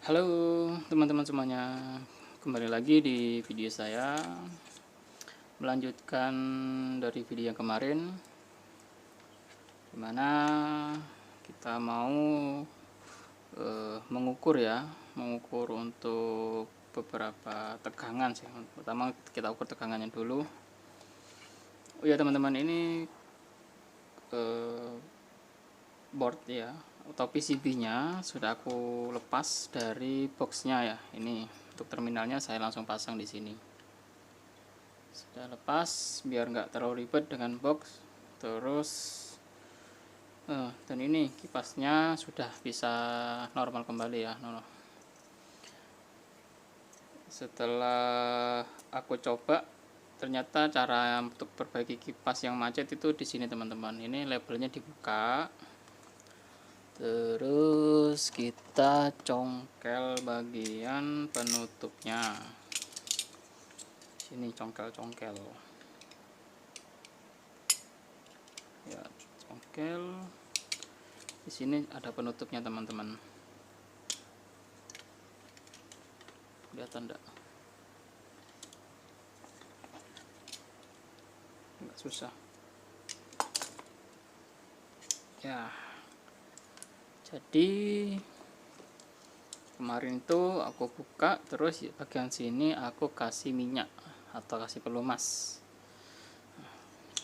Halo teman-teman semuanya, kembali lagi di video saya, melanjutkan dari video yang kemarin, dimana kita mau mengukur untuk beberapa tegangan sih. Pertama kita ukur tegangannya dulu. Oh ya teman-teman, ini board ya atau PCB-nya sudah aku lepas dari boxnya ya. Ini untuk terminalnya saya langsung pasang di sini. Sudah lepas biar nggak terlalu ribet dengan box. Terus dan ini kipasnya sudah bisa normal kembali ya. Setelah aku coba, ternyata cara untuk perbaiki kipas yang macet itu di sini teman-teman. Ini labelnya dibuka. Terus kita congkel bagian penutupnya. Sini congkel-congkel. Ya, congkel. Di sini ada penutupnya teman-teman. Kelihatan enggak? Enggak susah. Ya. Jadi kemarin itu aku buka, terus bagian sini aku kasih minyak atau kasih pelumas.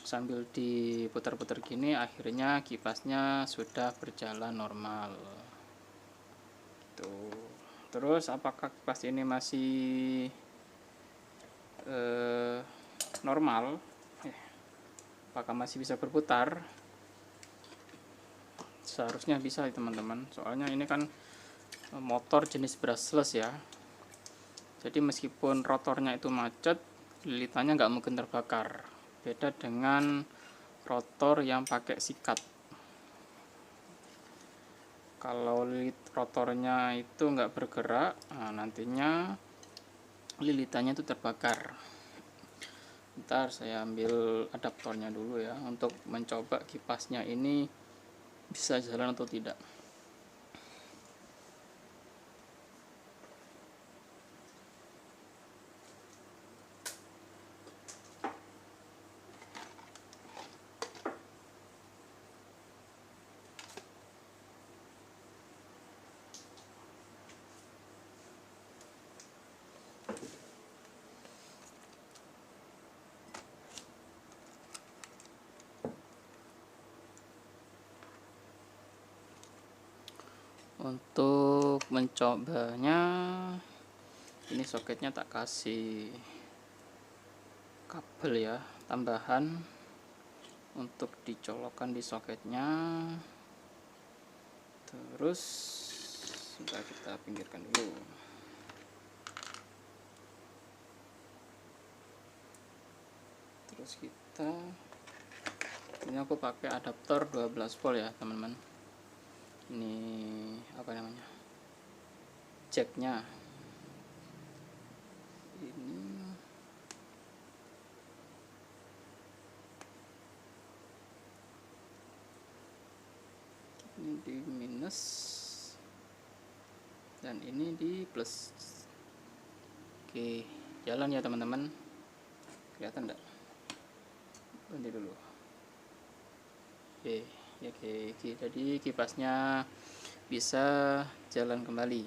Sambil diputar-putar gini, akhirnya kipasnya sudah berjalan normal. Tuh. Terus apakah kipas ini masih normal? Apakah masih bisa berputar? Seharusnya bisa ya teman-teman. Soalnya ini kan motor jenis brushless ya. Jadi meskipun rotornya itu macet, lilitannya nggak mungkin terbakar. Beda dengan rotor yang pakai sikat. Kalau lilit rotornya itu nggak bergerak, nah nantinya lilitannya itu terbakar. Ntar saya ambil adaptornya dulu ya, untuk mencoba kipasnya ini bisa jalan atau tidak. Untuk mencobanya, ini soketnya tak kasih kabel ya tambahan untuk dicolokkan di soketnya. Terus sudah kita pinggirkan dulu. Terus ini aku pakai adaptor 12 volt ya teman-teman. Ini apa namanya, jacknya ini di minus dan ini di plus. Oke, jalan ya teman-teman. Kelihatan enggak? Berhenti dulu. Oke, ya oke. Jadi kipasnya bisa jalan kembali.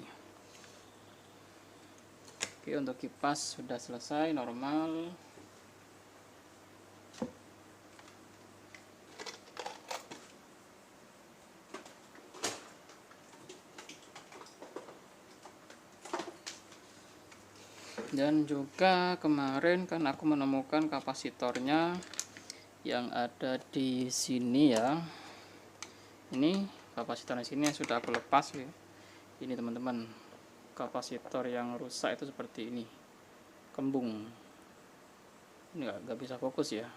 Oke, untuk kipas sudah selesai normal. Dan juga kemarin kan aku menemukan kapasitornya yang ada di sini ya. Ini kapasitor di sini yang sudah aku lepas ya. Ini teman-teman, kapasitor yang rusak itu seperti ini, kembung. Ini nggak bisa fokus ya.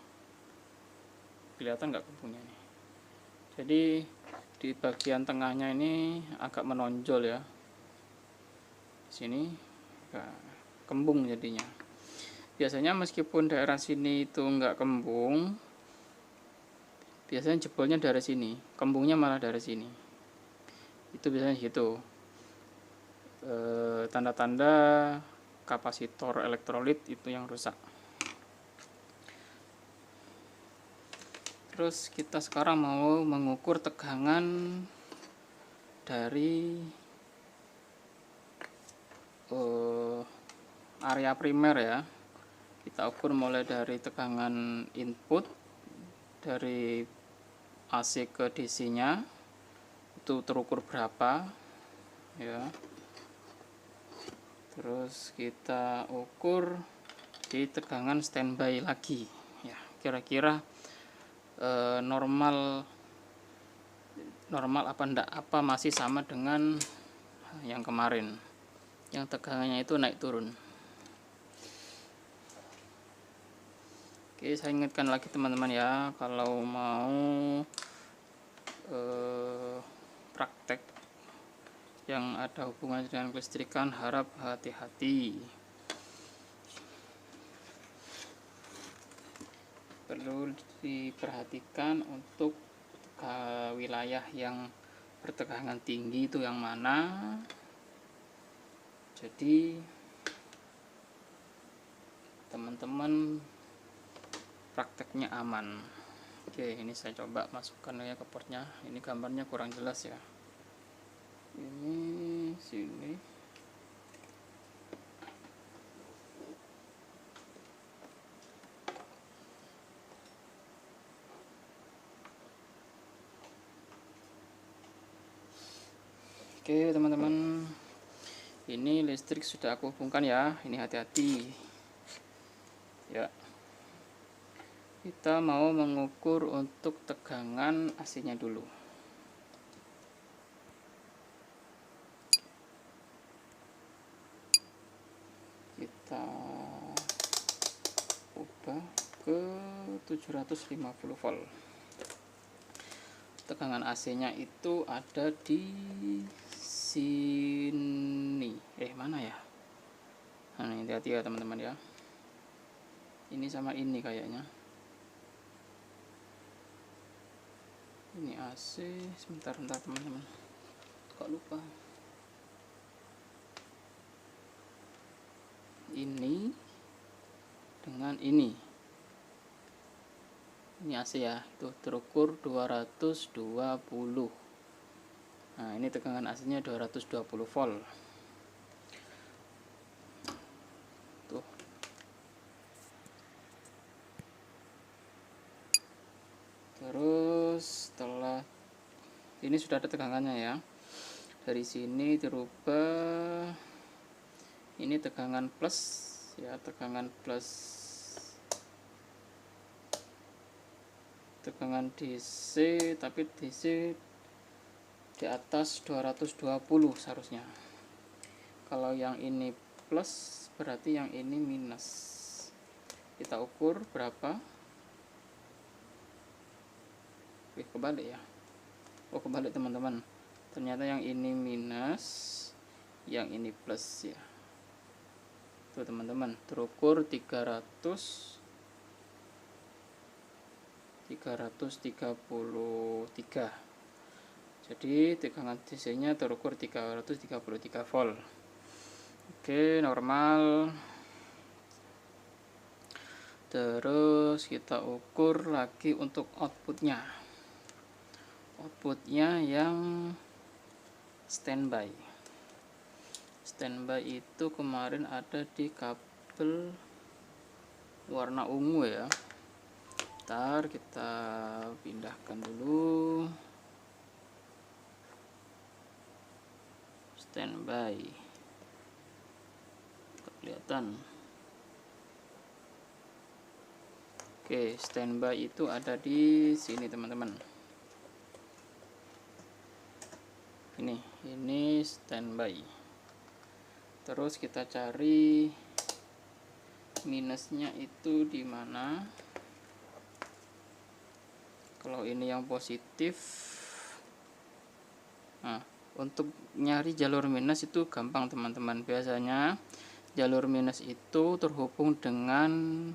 Kelihatan nggak kembungnya ini? Jadi di bagian tengahnya ini agak menonjol ya. Di sini kembung jadinya. Biasanya meskipun daerah sini itu nggak kembung, biasanya jebolnya dari sini, kembungnya malah dari sini. Itu biasanya gitu. tanda-tanda kapasitor elektrolit itu yang rusak. Terus kita sekarang mau mengukur tegangan dari area primer ya. Kita ukur mulai dari tegangan input dari AC ke DC nya itu terukur berapa ya. Terus kita ukur di tegangan standby lagi ya, kira-kira normal apa enggak, apa masih sama dengan yang kemarin yang tegangannya itu naik turun. Oke, saya ingatkan lagi teman-teman ya, kalau mau praktek yang ada hubungannya dengan kelistrikan harap hati-hati. Perlu diperhatikan untuk wilayah yang bertegangan tinggi itu yang mana. Jadi teman-teman prakteknya aman. Oke, ini saya coba masukkan ya ke portnya. Ini gambarnya kurang jelas ya. Ini sini. Oke teman-teman, ini listrik sudah aku hubungkan ya. Ini hati-hati ya. Kita mau mengukur untuk tegangan AC nya dulu. Kita ubah ke 750 volt. Tegangan AC nya itu ada di sini. Mana ya? Nah, hati-hati ya teman-teman ya. Ini sama ini kayaknya. Ini AC, sebentar teman-teman. Kok lupa? Ini dengan ini. Ini AC ya, itu terukur 220. Nah, ini tegangan AC-nya 220 volt. Tuh. Terus setelah ini sudah ada tegangannya ya. Dari sini dirubah. Ini tegangan plus ya, tegangan plus. Tegangan DC, tapi DC di atas 220 seharusnya. Kalau yang ini plus berarti yang ini minus. Kita ukur berapa? Kebalik ya. Oh, kebalik teman-teman. Ternyata yang ini minus, yang ini plus ya. Tuh teman-teman, terukur 333. Jadi tegangan DC nya terukur 333 volt. Oke, normal. Terus kita ukur lagi untuk outputnya. Outputnya yang standby. Standby itu kemarin ada di kabel warna ungu ya. Ntar kita pindahkan dulu. Standby. Kelihatan. Oke, standby itu ada di sini teman-teman. Ini standby. Terus kita cari minusnya itu di mana. Kalau ini yang positif. Nah, untuk nyari jalur minus itu gampang teman-teman. Biasanya jalur minus itu terhubung dengan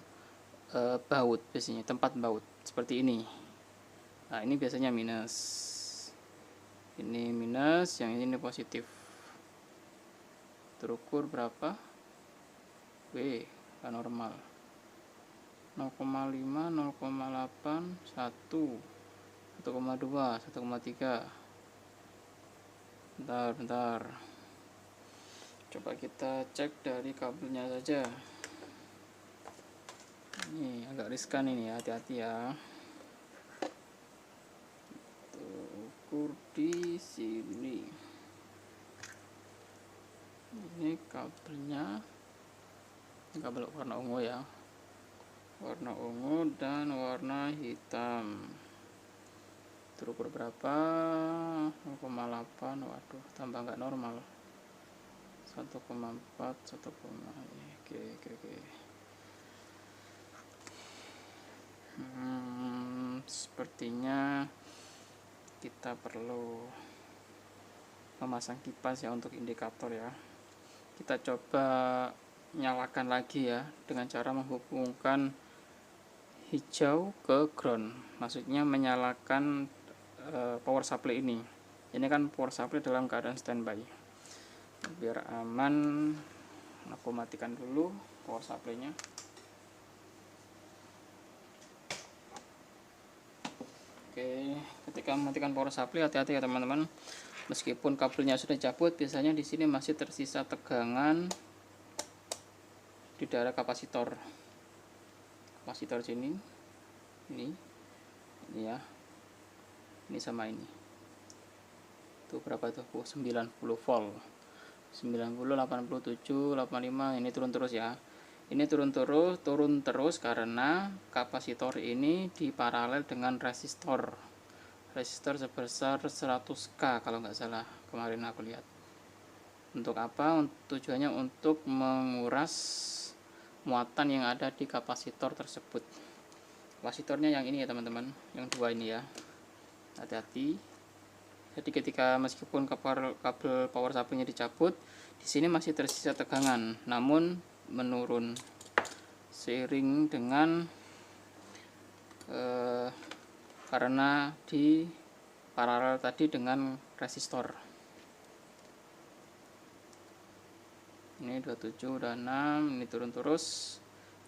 baut, biasanya tempat baut seperti ini. Nah, ini biasanya minus. Ini minus, yang ini positif. terukur berapa? W, nggak normal. 0,5, 0,8, 1, 1,2, 1,3. Bentar. Coba kita cek dari kabelnya saja. Ini agak riskan ini ya, hati-hati ya. Ukur di sini. Ini kabelnya, kabel warna ungu ya, warna ungu dan warna hitam. Terukur berapa? 0,8. Waduh, tambah nggak normal. 1,4, 1, oke. Sepertinya kita perlu memasang kipas ya untuk indikator ya. Kita coba nyalakan lagi ya dengan cara menghubungkan hijau ke ground, maksudnya menyalakan power supply ini. Ini kan power supply dalam keadaan standby. Biar aman, aku matikan dulu power supply-nya. Oke, ketika mematikan power supply hati-hati ya teman-teman. Meskipun kabelnya sudah cabut, biasanya di sini masih tersisa tegangan di daerah kapasitor. Kapasitor sini, ini ya, ini sama ini. Tuh berapa tuh? 90 volt. 90, 87, 85, ini turun terus ya. Ini turun terus karena kapasitor ini diparalel dengan resistor sebesar 100K kalau nggak salah, kemarin aku lihat. Untuk apa? Tujuannya untuk menguras muatan yang ada di kapasitor tersebut. Kapasitornya yang ini ya teman-teman, yang dua ini ya, hati-hati. Jadi ketika meskipun kabel power supply-nya dicabut, di sini masih tersisa tegangan, namun menurun seiring dengan karena di paralel tadi dengan resistor. Ini 27, udah 6, ini turun terus.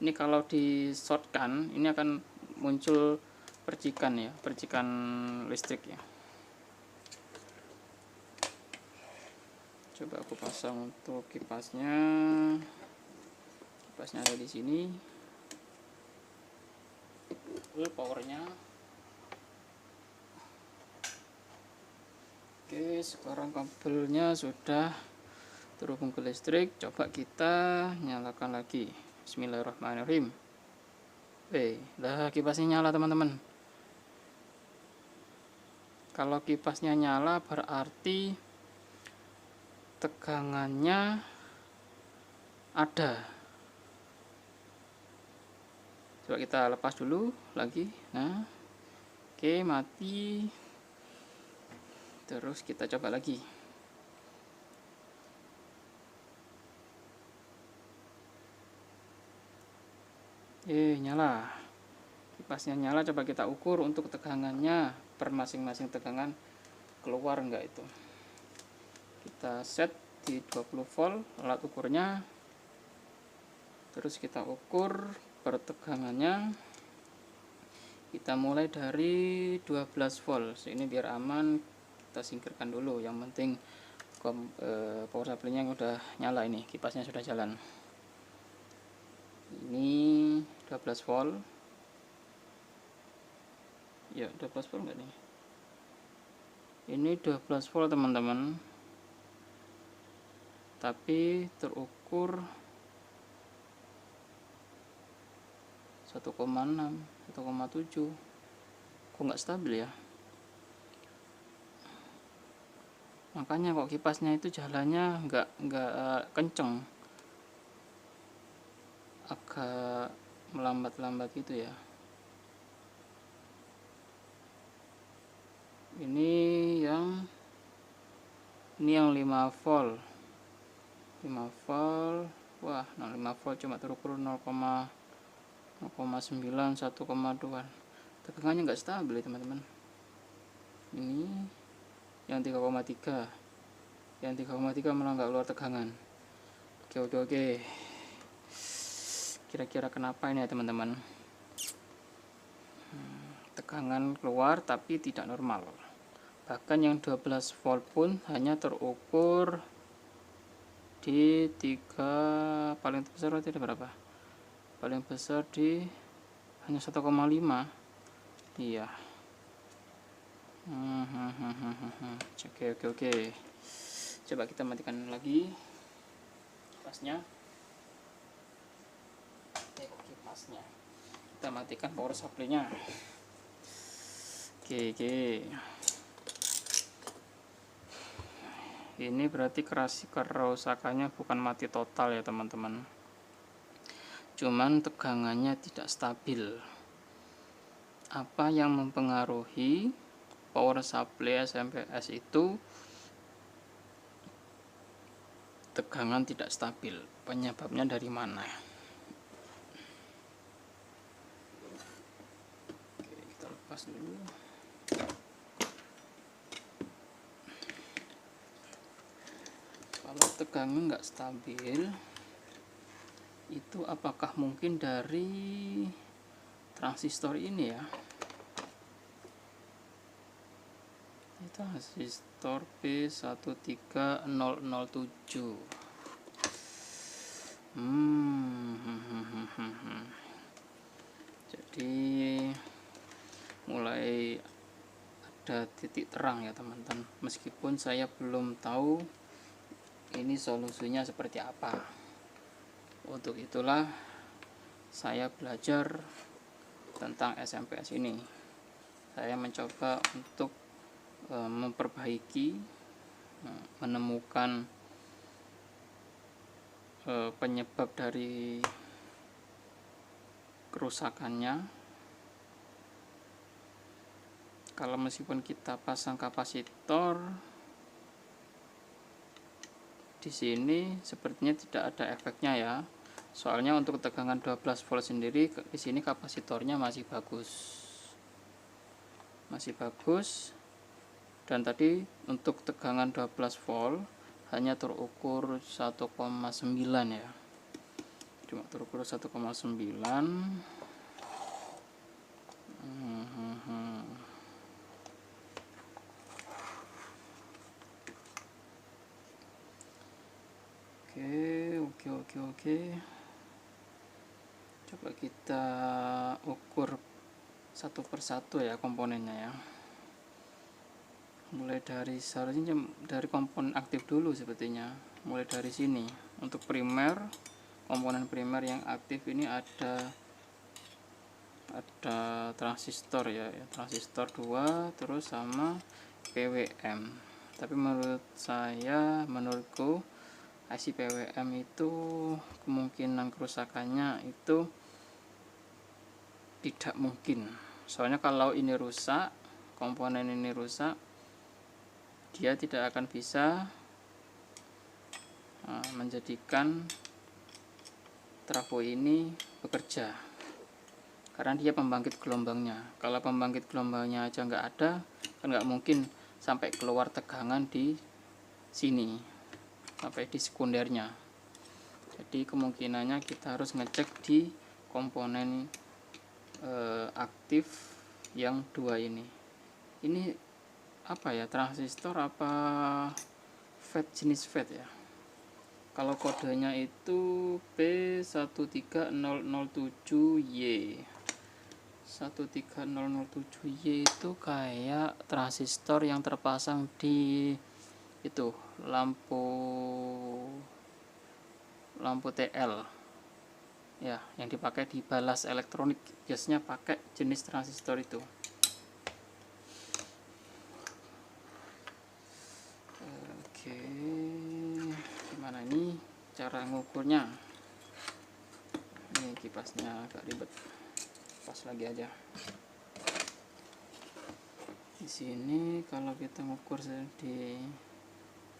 Ini kalau di shortkan, ini akan muncul percikan ya, percikan listrik ya. Coba aku pasang untuk kipasnya. Kipasnya ada di sini. Powernya. Oke, sekarang kabelnya sudah terhubung ke listrik. Coba kita nyalakan lagi. Bismillahirrahmanirrahim. Lah kipasnya nyala teman-teman. Kalau kipasnya nyala berarti tegangannya ada. Coba kita lepas dulu lagi. Nah, oke, mati. Terus kita coba lagi. Nyala. Kipasnya nyala, coba kita ukur untuk tegangannya per masing-masing tegangan keluar enggak itu. Kita set di 20 volt alat ukurnya. Terus kita ukur per tegangannya. Kita mulai dari 12 volt. Ini biar aman, kita singkirkan dulu. Yang penting power supply-nya udah nyala, ini kipasnya sudah jalan. Ini 12 volt. Ya, 12 volt enggak nih? Ini 12 volt teman-teman. Tapi terukur 1,6, 1,7. Kok nggak stabil ya? Makanya kok kipasnya itu jalannya nggak kenceng, agak melambat-lambat gitu ya. Ini yang 5 volt. 5 volt. Wah, 5 volt cuma terukur 0,9, 1,2. Tegangannya nggak stabil ya teman-teman. Ini yang 3,3. Yang 3,3 malah nggak keluar tegangan. Oke. Kira-kira kenapa ini ya teman-teman? Tegangan keluar tapi tidak normal. Bahkan yang 12 volt pun hanya terukur di 3, paling besar tidak berapa? Paling besar di hanya 1,5. Iya. Oke. Coba kita matikan lagi kipasnya. Kita matikan power supply-nya. Oke. Ini berarti kerusakannya bukan mati total ya teman-teman, cuman tegangannya tidak stabil. Apa yang mempengaruhi power supply SMPS itu? Tegangan tidak stabil. Penyebabnya dari mana? Oke, kita lepas dulu. Kalau tegangan nggak stabil, itu apakah mungkin dari transistor ini ya? Ini transistor P13007. Jadi mulai ada titik terang ya teman-teman, meskipun saya belum tahu ini solusinya seperti apa. Untuk itulah saya belajar tentang SMPS ini. Saya mencoba untuk memperbaiki, menemukan penyebab dari kerusakannya. Kalau meskipun kita pasang kapasitor di sini sepertinya tidak ada efeknya ya. Soalnya untuk tegangan 12 volt sendiri di sini kapasitornya masih bagus. Dan tadi untuk tegangan 12 volt hanya terukur 1,9 ya. Cuma terukur 1,9. Oke. Coba kita ukur satu persatu ya komponennya ya. Mulai dari seharusnya dari komponen aktif dulu sepertinya. Mulai dari sini. Untuk primer, komponen primer yang aktif ini ada transistor ya, transistor 2 terus sama PWM. Tapi menurutku IC PWM itu kemungkinan kerusakannya itu tidak mungkin. Soalnya kalau ini rusak, komponen ini rusak, dia tidak akan bisa menjadikan trafo ini bekerja, karena dia pembangkit gelombangnya. Kalau pembangkit gelombangnya aja nggak ada, kan nggak mungkin sampai keluar tegangan di sini, sampai di sekundernya. Jadi kemungkinannya kita harus ngecek di komponen aktif yang 2 ini. Ini apa ya, transistor apa FET, jenis FET ya. Kalau kodenya itu P13007Y. 13007Y itu kayak transistor yang terpasang di itu lampu TL ya, yang dipakai di balas elektronik, biasanya pakai jenis transistor itu. Oke, gimana ini cara ngukurnya? Ini kipasnya agak ribet, pas lagi aja. Di sini kalau kita ngukur di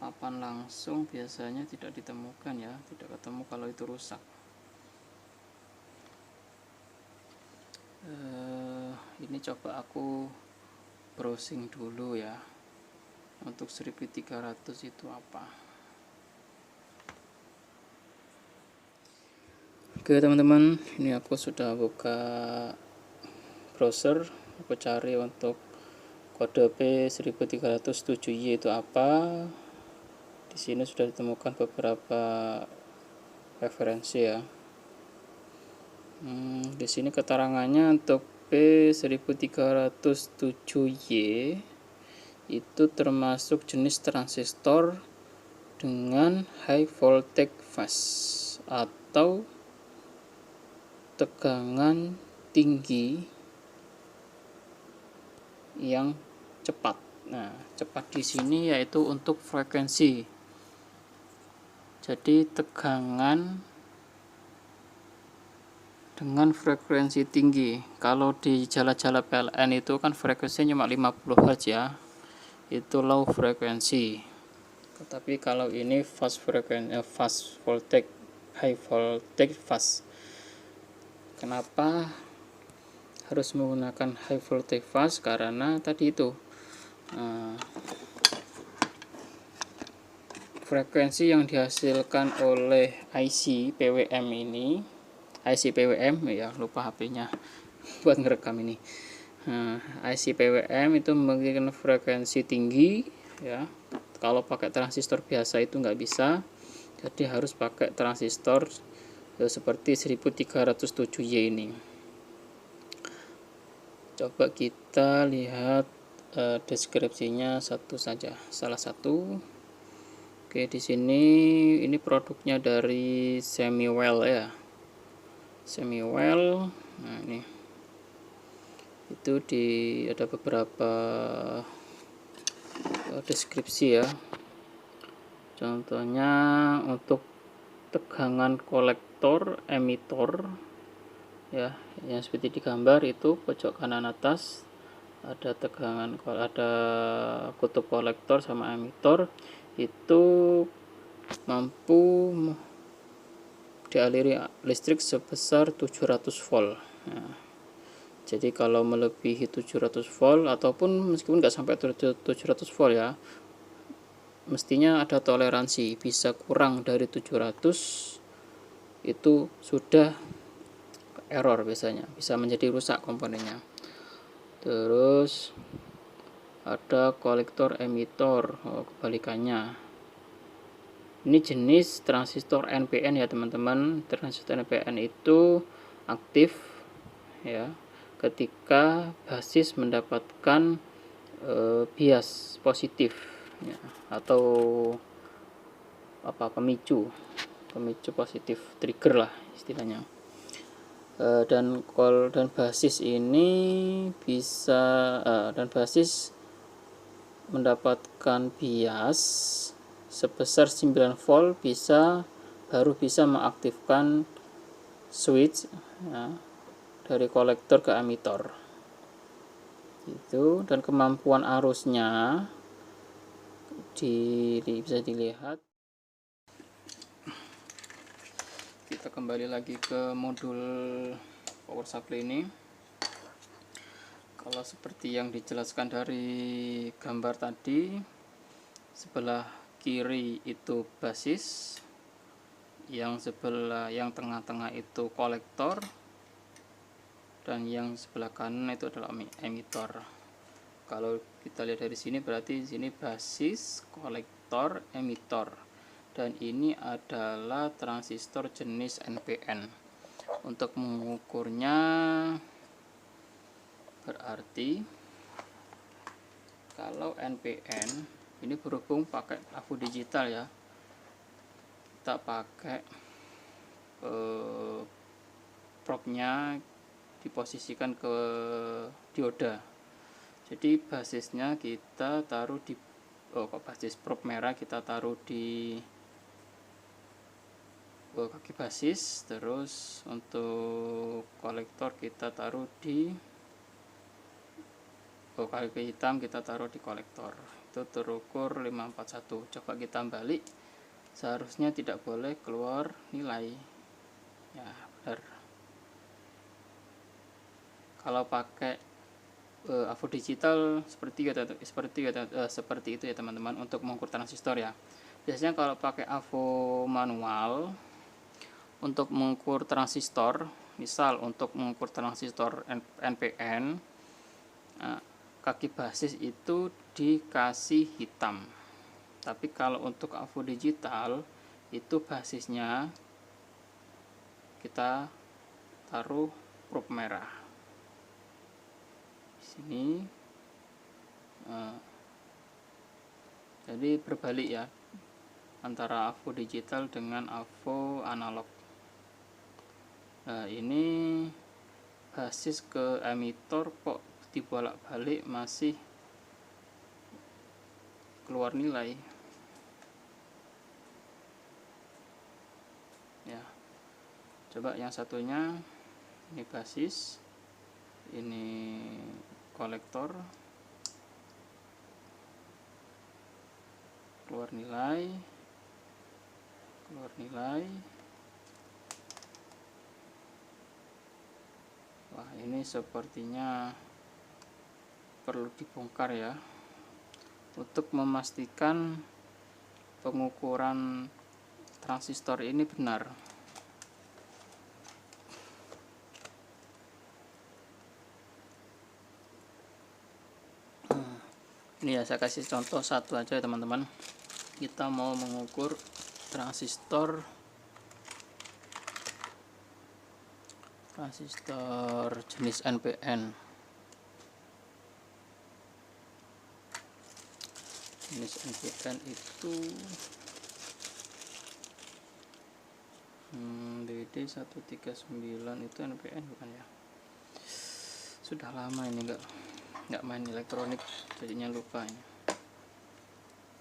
papan langsung biasanya tidak ditemukan ya, tidak ketemu kalau itu rusak. Ini coba aku browsing dulu ya, untuk 1300 itu apa. Oke teman-teman, ini aku sudah buka browser. Aku cari untuk kode P1307Y itu apa. Di sini sudah ditemukan beberapa referensi ya. Di sini keterangannya untuk P1307Y itu termasuk jenis transistor dengan high voltage fast atau tegangan tinggi yang cepat. Nah, cepat di sini yaitu untuk frekuensi. Jadi tegangan dengan frekuensi tinggi. Kalau di jala-jala PLN itu kan frekuensinya cuma 50 Hz ya. Itu low frekuensi. Tetapi kalau ini fast frekuensi, fast voltage, high voltage fast. Kenapa harus menggunakan high voltage fast? Karena tadi itu frekuensi yang dihasilkan oleh IC PWM ini, IC PWM ya, lupa HP-nya buat ngerekam ini. IC PWM itu memiliki frekuensi tinggi ya. Kalau pakai transistor biasa itu nggak bisa, jadi harus pakai transistor seperti 1307Y ini. Coba kita lihat deskripsinya satu saja, salah satu. Oke, di sini ini produknya dari Semiwell ya. Semiwell. Nah, ini. Itu ada beberapa deskripsi ya. Contohnya untuk tegangan kolektor emitor ya, yang seperti di gambar itu pojok kanan atas ada tegangan, ada kutub kolektor sama emitor, itu mampu dialiri listrik sebesar 700 volt. Nah, jadi kalau melebihi 700 volt ataupun meskipun nggak sampai 700 volt ya, mestinya ada toleransi. Bisa kurang dari 700 itu sudah error, biasanya bisa menjadi rusak komponennya. Terus ada kolektor emitor, kebalikannya. Ini jenis transistor NPN ya teman-teman. Transistor NPN itu aktif ya ketika basis mendapatkan bias positif ya, atau pemicu positif, trigger lah istilahnya. Dan basis ini bisa dan basis mendapatkan bias sebesar 9 volt baru bisa mengaktifkan switch ya, dari kolektor ke emitor itu. Dan kemampuan arusnya bisa dilihat. Kita kembali lagi ke modul power supply ini. Kalau seperti yang dijelaskan dari gambar tadi, sebelah kiri itu basis, yang tengah-tengah itu kolektor, dan yang sebelah kanan itu adalah emitor. Kalau kita lihat dari sini berarti di sini basis, kolektor, emitor. Dan ini adalah transistor jenis NPN. Untuk mengukurnya berarti kalau NPN ini berhubung pakai AVO digital ya, kita pakai probe-nya diposisikan ke dioda. Jadi basisnya kita taruh di basis probe merah kita taruh di kaki basis. Terus untuk kolektor kita taruh di kaki hitam kita taruh di kolektor. Itu terukur 541. Coba kita balik, seharusnya tidak boleh keluar nilai ya, benar. Kalau pakai AVO digital seperti itu ya teman-teman, untuk mengukur transistor ya. Biasanya kalau pakai AVO manual, untuk mengukur transistor, misal untuk mengukur transistor NPN, kaki basis itu dikasih hitam. Tapi kalau untuk AVO digital itu basisnya kita taruh probe merah di sini. Jadi berbalik ya antara AVO digital dengan AVO analog. Nah, ini basis ke emitor kok dibolak-balik masih keluar nilai ya. Coba yang satunya, ini basis, ini kolektor, keluar nilai. Wah, ini sepertinya perlu dibongkar ya, untuk memastikan pengukuran transistor ini benar. Ini ya, saya kasih contoh satu aja ya teman-teman. Kita mau mengukur transistor jenis NPN. Jenis NPN itu DD139 itu NPN bukan ya? Sudah lama ini nggak main elektronik, jadinya lupa ini.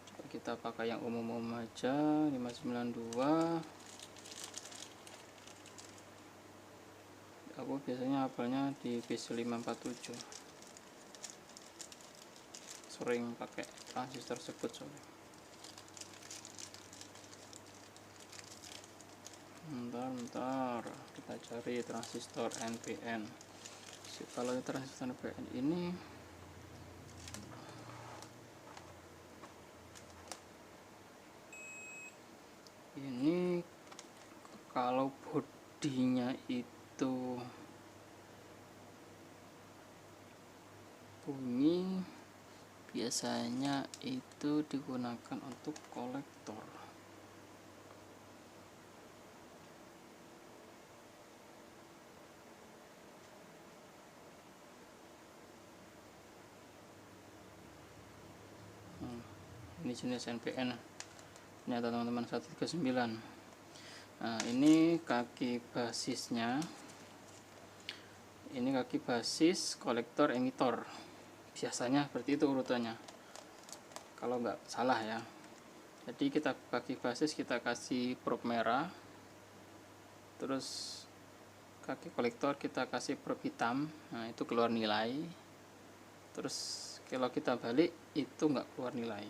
Coba kita pakai yang umum aja, 592. Aku biasanya hafalnya di BC547, sering pakai transistor tersebut soalnya. Bentar, kita cari transistor NPN. Kalau transistor NPN ini kalau bodinya itu bunyi, biasanya itu digunakan untuk kolektor. Ini jenis NPN. Ini ada teman-teman 139. Nah, ini kaki basisnya. Ini kaki basis, kolektor, emitor. Biasanya seperti itu urutannya, kalau nggak salah ya. Jadi kita kaki basis kita kasih probe merah, terus kaki kolektor kita kasih probe hitam. Nah, itu keluar nilai. Terus kalau kita balik itu nggak keluar nilai.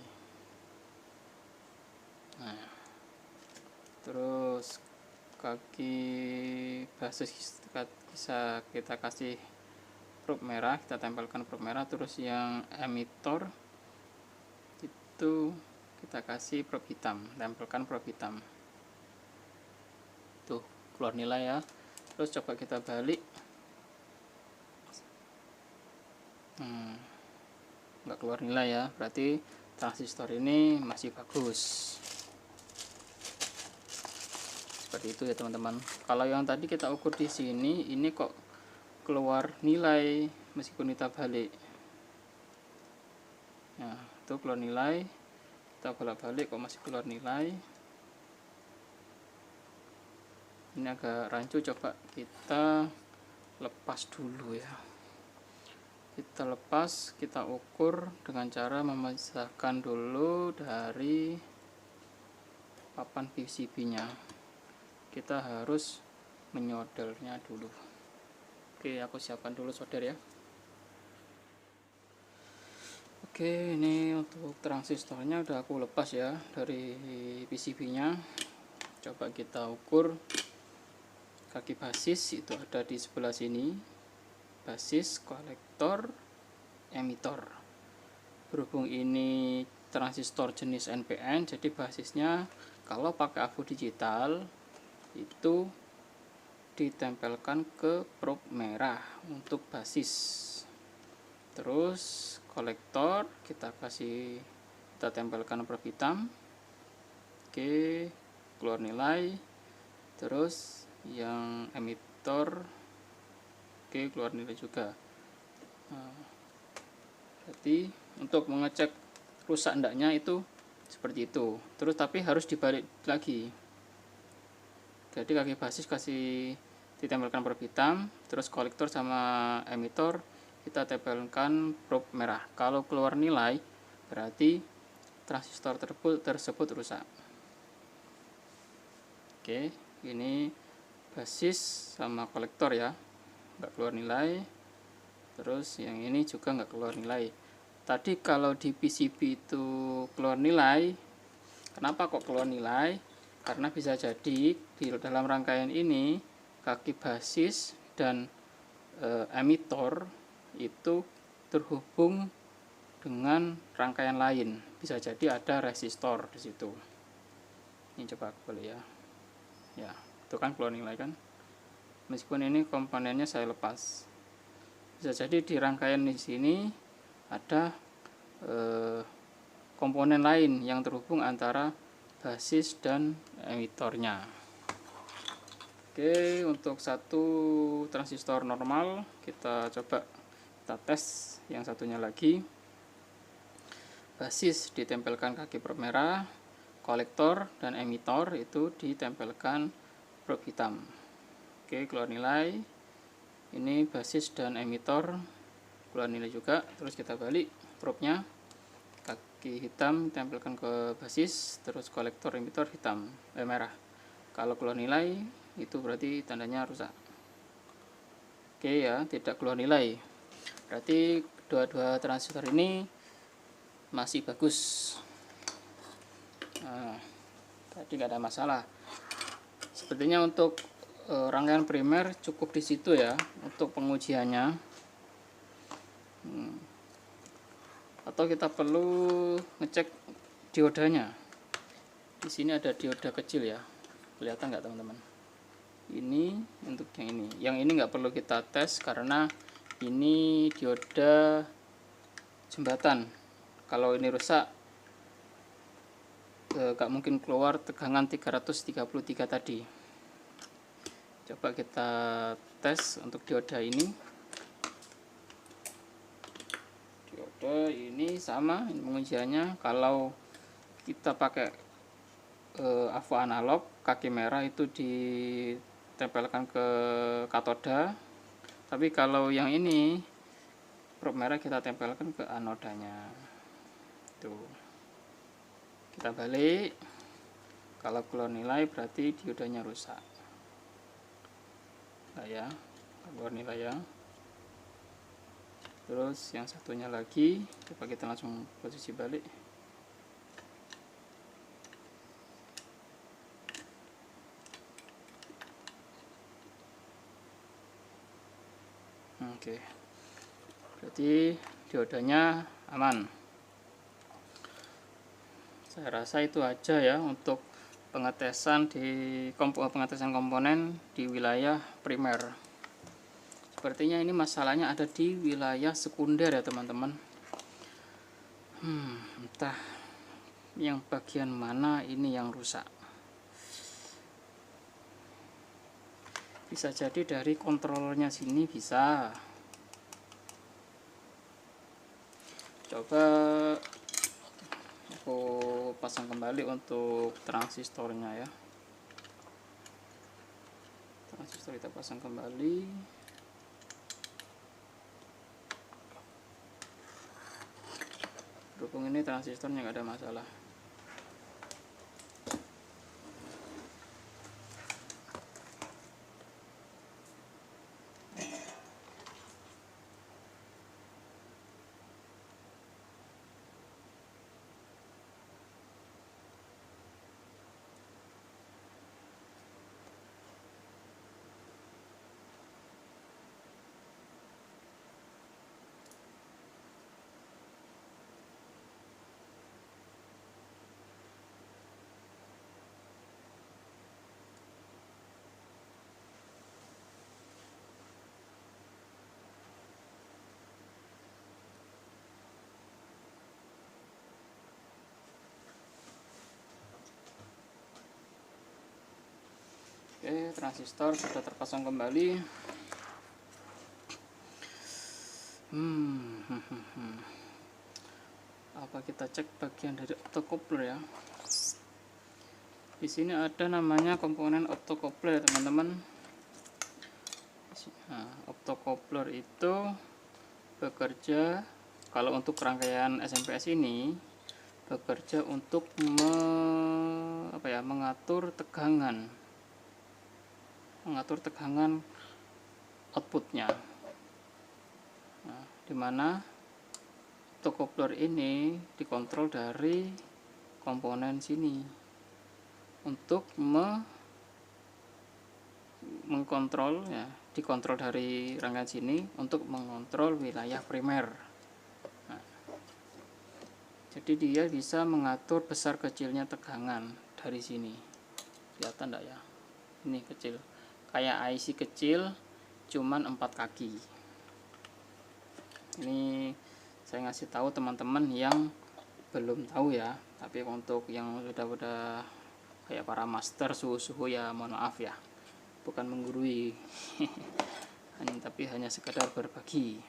Nah, terus kaki basis bisa kita kasih probe merah, kita tempelkan probe merah. Terus yang emitor itu kita kasih probe hitam, tempelkan probe hitam. Tuh keluar nilai ya. Terus coba kita balik, nggak keluar nilai ya, berarti transistor ini masih bagus. Seperti itu ya teman-teman. Kalau yang tadi kita ukur di sini, ini kok keluar nilai meskipun kita balik. Nah, itu keluar nilai. Kita bolak-balik kok masih keluar nilai. Ini agak rancu, coba kita lepas dulu ya. Kita lepas, kita ukur dengan cara memisahkan dulu dari papan PCB-nya. Kita harus menyoldernya dulu. Oke, aku siapkan dulu solder ya. Oke, ini untuk transistornya udah aku lepas ya dari PCB-nya. Coba kita ukur kaki basis, itu ada di sebelah sini. Basis, kolektor, emitor. Berhubung ini transistor jenis NPN, jadi basisnya kalau pakai AVO digital itu ditempelkan ke probe merah untuk basis. Terus kolektor kita tempelkan probe hitam. Oke, keluar nilai. Terus yang emitor, oke, keluar nilai juga. Nah, berarti untuk mengecek rusak endaknya itu seperti itu. Terus tapi harus dibalik lagi. Jadi kaki basis ditempelkan probe hitam, terus kolektor sama emitor kita tempelkan probe merah. Kalau keluar nilai berarti transistor tersebut rusak. Oke, ini basis sama kolektor ya, nggak keluar nilai. Terus yang ini juga nggak keluar nilai. Tadi kalau di PCB itu keluar nilai, kenapa kok keluar nilai? Karena bisa jadi di dalam rangkaian ini kaki basis dan emitor itu terhubung dengan rangkaian lain. Bisa jadi ada resistor di situ. Ini coba aku balik ya. Ya, itu kan keluar nilai kan. Meskipun ini komponennya saya lepas. Bisa jadi di rangkaian di sini ada komponen lain yang terhubung antara basis dan emitornya. Oke, untuk satu transistor normal kita tes yang satunya lagi. Basis ditempelkan kaki probe merah, kolektor dan emitor itu ditempelkan probe hitam. Oke, keluar nilai. Ini basis dan emitor keluar nilai juga. Terus kita balik probe-nya. Kaki hitam tempelkan ke basis, terus kolektor emitor merah. Kalau keluar nilai itu berarti tandanya rusak. Oke ya, tidak keluar nilai. Berarti dua transistor ini masih bagus. Nah, tadi nggak ada masalah. Sepertinya untuk rangkaian primer cukup di situ ya untuk pengujiannya. Atau kita perlu ngecek diodanya. Di sini ada dioda kecil ya, kelihatan nggak teman-teman? Ini untuk yang ini. Yang ini nggak perlu kita tes karena ini dioda jembatan. Kalau ini rusak, nggak mungkin keluar tegangan 333 tadi. Coba kita tes untuk dioda ini. Ini sama pengujiannya. Kalau kita pakai AVO analog, kaki merah itu ditempelkan ke katoda, tapi kalau yang ini probe merah kita tempelkan ke anodanya. Tuh, kita balik. Kalau keluar nilai berarti diodanya rusak. Nah ya, keluar nilai ya. Terus yang satunya lagi, coba kita langsung posisi balik. Oke, berarti diodanya aman. Saya rasa itu aja ya untuk pengetesan komponen di wilayah primer. Sepertinya ini masalahnya ada di wilayah sekunder ya teman-teman. Entah yang bagian mana ini yang rusak. Bisa jadi dari kontrolernya sini bisa. Coba aku pasang kembali untuk transistornya ya. Transistor kita pasang kembali. Berhubung ini transistornya nggak ada masalah. Oke, transistor sudah terpasang kembali. Apa kita cek bagian dari optocoupler ya. Di sini ada namanya komponen optocoupler, teman-teman. Nah, optocoupler itu bekerja, kalau untuk rangkaian SMPS ini bekerja untuk mengatur tegangan outputnya. Nah, dimana optocoupler ini dikontrol dari komponen sini untuk mengkontrol ya, dikontrol dari rangkaian sini untuk mengontrol wilayah primer. Nah, jadi dia bisa mengatur besar kecilnya tegangan dari sini. Kelihatan enggak ya? Ini kecil, kayak IC kecil, cuman 4 kaki. Ini saya ngasih tahu teman-teman yang belum tahu ya, tapi untuk yang sudah kayak para master suhu-suhu ya mohon maaf ya, bukan menggurui tapi hanya sekedar berbagi.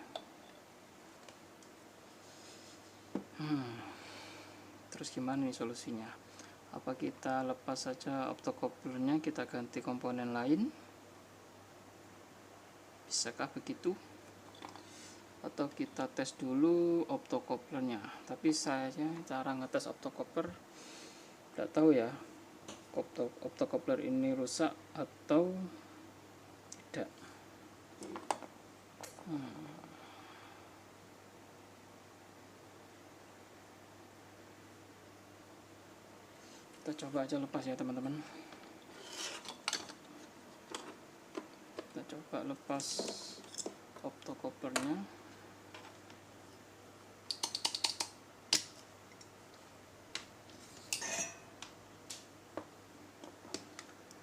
Terus gimana nih solusinya? Apa kita lepas saja optocouplernya, kita ganti komponen lain? Bisakah begitu? Atau kita tes dulu optocouplernya? Tapi saya cara ngetes optocoupler tidak tahu ya, optocoupler ini rusak atau tidak. Kita coba aja lepas ya teman-teman. Kita coba lepas optocouplernya.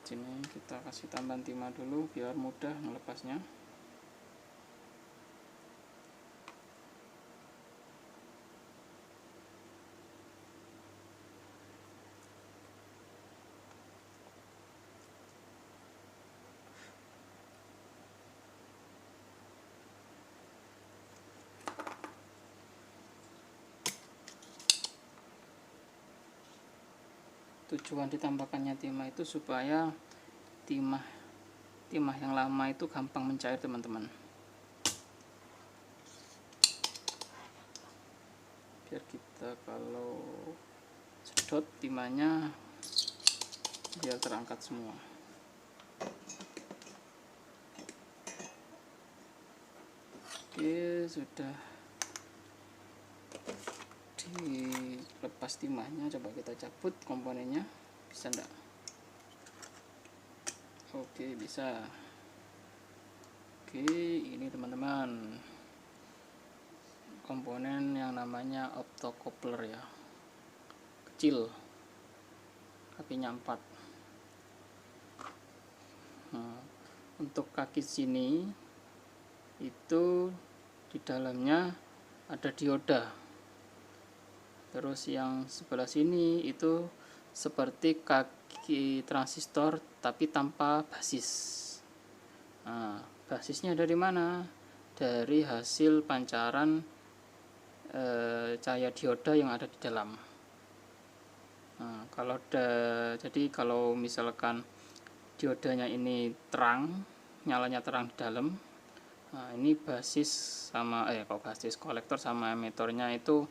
Sini kita kasih tambahan timah dulu biar mudah melepasnya. Tujuan ditambahkannya timah itu supaya timah yang lama itu gampang mencair, teman-teman. Biar kita kalau sedot timahnya biar terangkat semua. Oke, sudah dilepas timahnya, coba kita cabut komponennya, bisa enggak? Oke, bisa. Oke, ini teman-teman komponen yang namanya optocoupler ya, kecil, kakinya 4. Nah, untuk kaki sini itu di dalamnya ada dioda. Terus yang sebelah sini itu seperti kaki transistor tapi tanpa basis. Nah, basisnya dari mana? Dari hasil pancaran cahaya dioda yang ada di dalam. Nah, jadi kalau misalkan diodanya ini terang, nyalanya terang di dalam, nah ini basis sama basis kolektor sama emitornya itu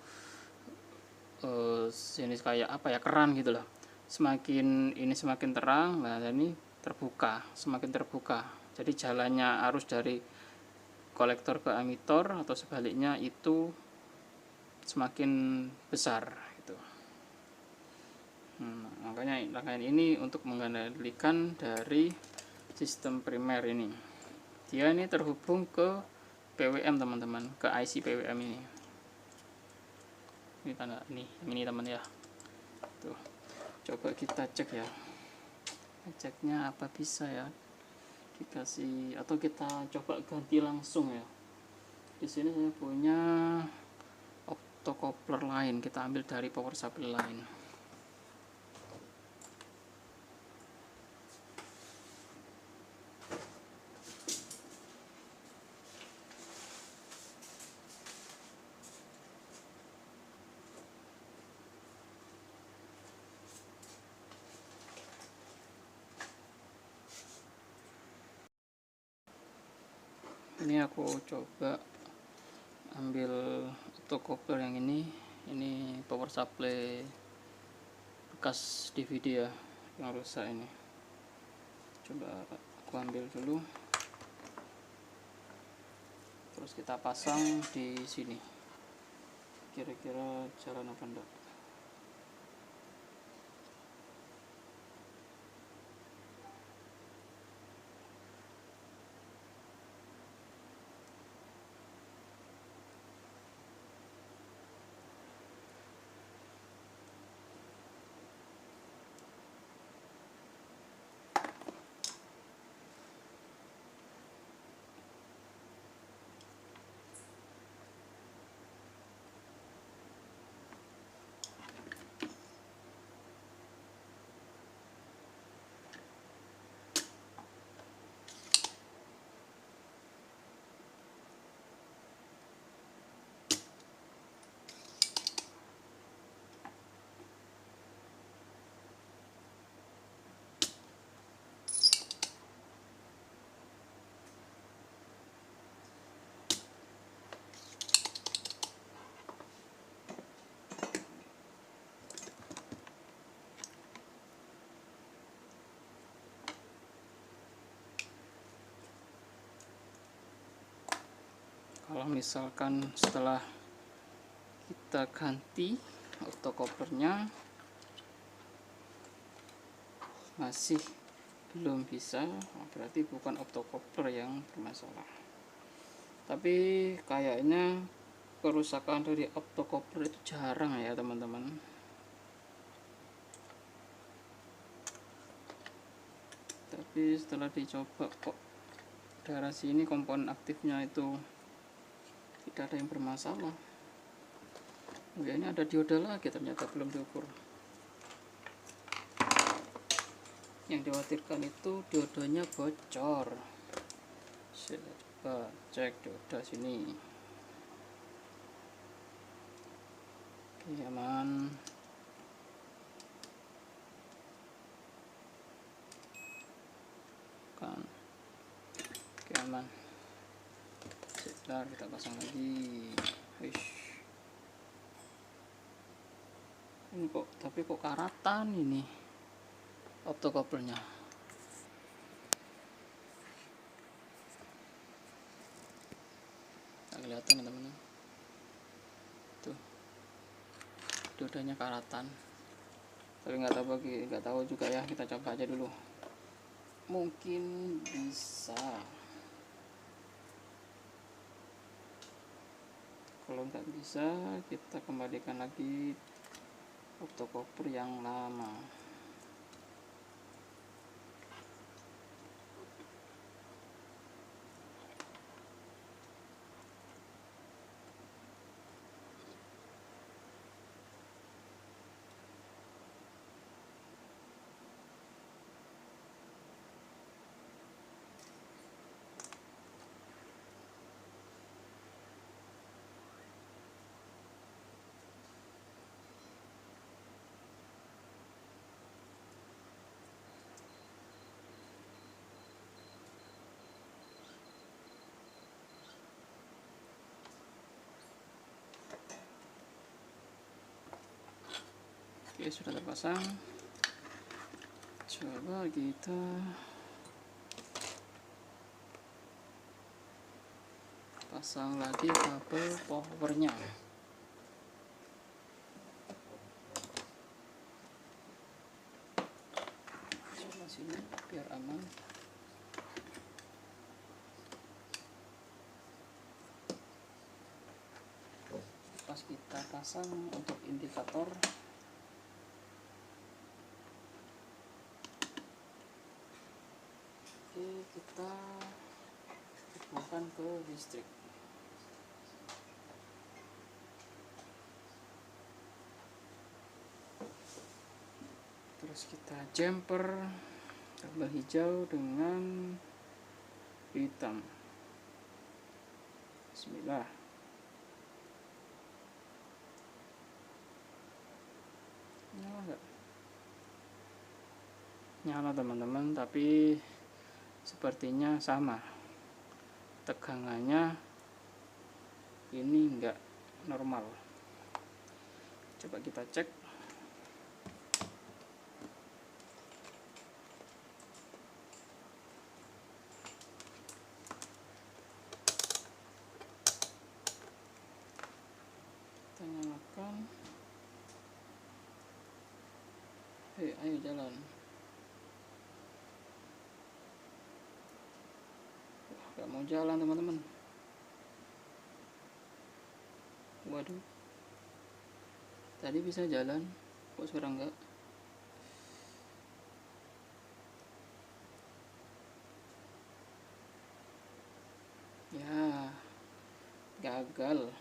jenis kayak apa ya, keran gitu loh. Semakin terang, nah ini semakin terbuka. Jadi jalannya arus dari kolektor ke emitor atau sebaliknya itu semakin besar gitu. Makanya rangkaian ini untuk mengendalikan dari sistem primer ini. Dia ini terhubung ke PWM, teman-teman, ke IC PWM ini. Ini tanda ini teman ya. Tuh, coba kita cek ya. Ceknya apa bisa ya? Dikasih atau kita coba ganti langsung ya. Di sini saya punya optocoupler lain, kita ambil dari power supply lain. Ini aku coba ambil optocoupler yang ini power supply bekas DVD ya yang rusak ini. Coba aku ambil dulu, terus kita pasang di sini. Kira-kira jalan apa enggak? Kalau misalkan setelah kita ganti optocouplernya masih belum bisa, berarti bukan optocoupler yang bermasalah. Tapi kayaknya kerusakan dari optocoupler itu jarang ya teman-teman. Tapi setelah dicoba kok daerah sini komponen aktifnya itu tidak ada yang bermasalah. Oh ya, ini ada dioda lagi ternyata belum diukur. Yang dikhawatirkan itu diodanya bocor. Saya coba cek dioda sini. Oke, aman. Kan. Oke, aman. Sebentar, kita pasang lagi. Ini kok, tapi kok karatan ini optocouplernya. Nggak kelihatan ya teman-teman. Tuh, diodanya karatan. Tapi nggak tahu juga ya, kita coba aja dulu. Mungkin bisa. Kalau nggak bisa, kita kembalikan lagi optocoupler yang lama. Oke, sudah terpasang. Coba kita pasang lagi kabel powernya. Coba sini biar aman. Pas kita pasang untuk indikator, kita hubungkan ke listrik. Terus kita jumper kabel hijau dengan hitam. Bismillah. Nyala nggak? Nyala teman-teman, tapi sepertinya sama tegangannya ini enggak normal. Coba kita cek. Kita nyalakan. Ayo jalan. Gak mau jalan teman-teman. Waduh, tadi bisa jalan, kok sekarang enggak? Ya, gagal.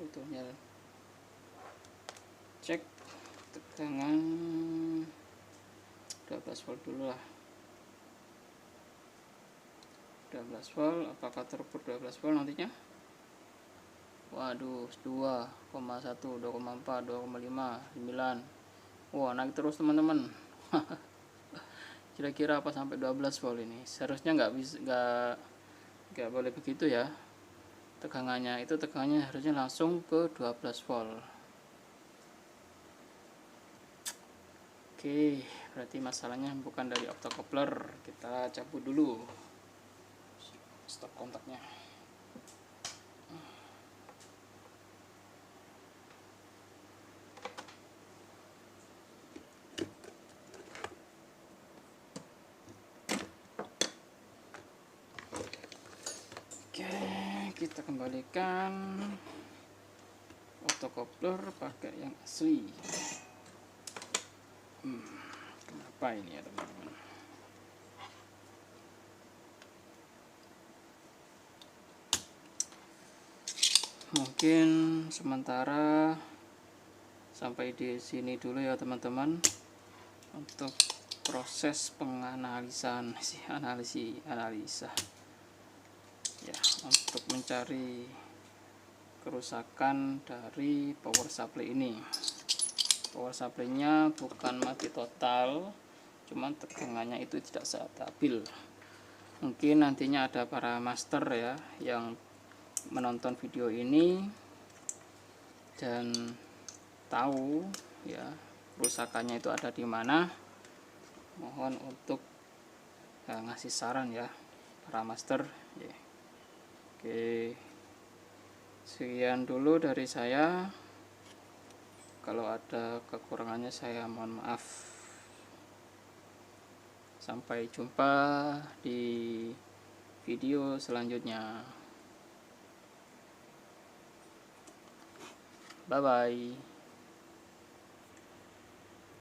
Itu nyala. Cek tegangan 12 volt dulu lah. 12 volt, apakah terukur 12 volt nantinya? Waduh, 2,1, 2,4, 2,5, 9. Wah, naik terus teman-teman. Kira-kira apa sampai 12 volt ini? Seharusnya nggak boleh begitu ya. Tegangannya harusnya langsung ke 12 volt. Oke, berarti masalahnya bukan dari optocoupler. Kita cabut dulu stop kontaknya. Oke, kita kembalikan optocoupler pakai yang asli. Kenapa ini ya teman-teman? Mungkin sementara sampai di sini dulu ya teman-teman untuk proses penganalisan analisa ya, untuk mencari kerusakan dari power supply ini. Power supply-nya bukan mati total, cuman tegangannya itu tidak stabil. Mungkin nantinya ada para master ya yang menonton video ini dan tahu ya kerusakannya itu ada di mana. Mohon untuk ngasih saran ya para master ya. Oke, sekian dulu dari saya. Kalau ada kekurangannya saya mohon maaf. Sampai jumpa di video selanjutnya. Bye bye.